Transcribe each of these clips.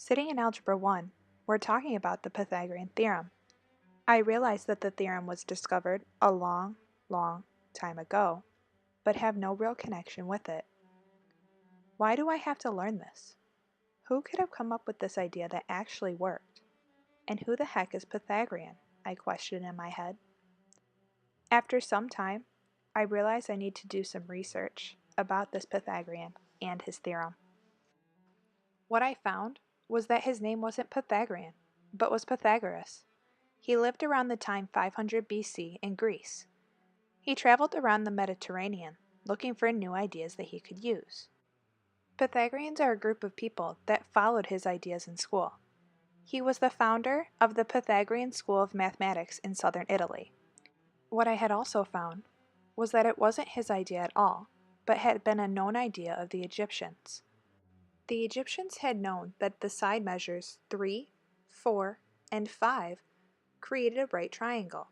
Sitting in Algebra 1, we're talking about the Pythagorean theorem. I realize that the theorem was discovered a long, long time ago, but have no real connection with it. Why do I have to learn this? Who could have come up with this idea that actually worked? And who the heck is Pythagorean? I questioned in my head. After some time, I realized I need to do some research about this Pythagorean and his theorem. What I found was that his name wasn't Pythagorean, but was Pythagoras. He lived around the time 500 BC in Greece. He traveled around the Mediterranean, looking for new ideas that he could use. Pythagoreans are a group of people that followed his ideas in school. He was the founder of the Pythagorean School of Mathematics in southern Italy. What I had also found was that it wasn't his idea at all, but had been a known idea of the Egyptians. The Egyptians had known that the side measures 3, 4, and 5 created a right triangle,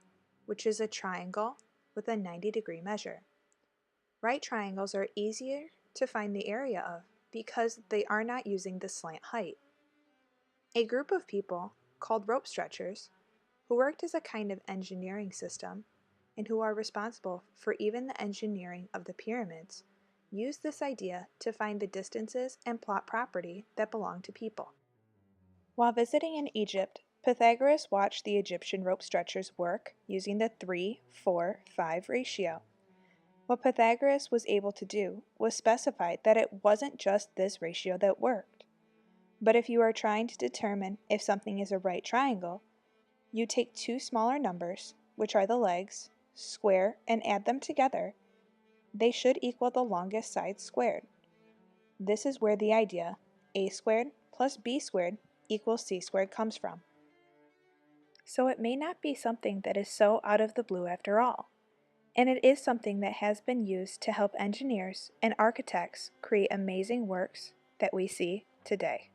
which is a triangle with a 90-degree measure. Right triangles are easier to find the area of because they are not using the slant height. A group of people, called rope stretchers, who worked as a kind of engineering system and who are responsible for even the engineering of the pyramids, used this idea to find the distances and plot property that belong to people. While visiting in Egypt, Pythagoras watched the Egyptian rope stretchers work using the 3-4-5 ratio. What Pythagoras was able to do was specify that it wasn't just this ratio that worked. But if you are trying to determine if something is a right triangle, you take two smaller numbers, which are the legs, square, and add them together. They should equal the longest side squared. This is where the idea a squared plus b squared equals c squared comes from. So it may not be something that is so out of the blue after all, and it is something that has been used to help engineers and architects create amazing works that we see today.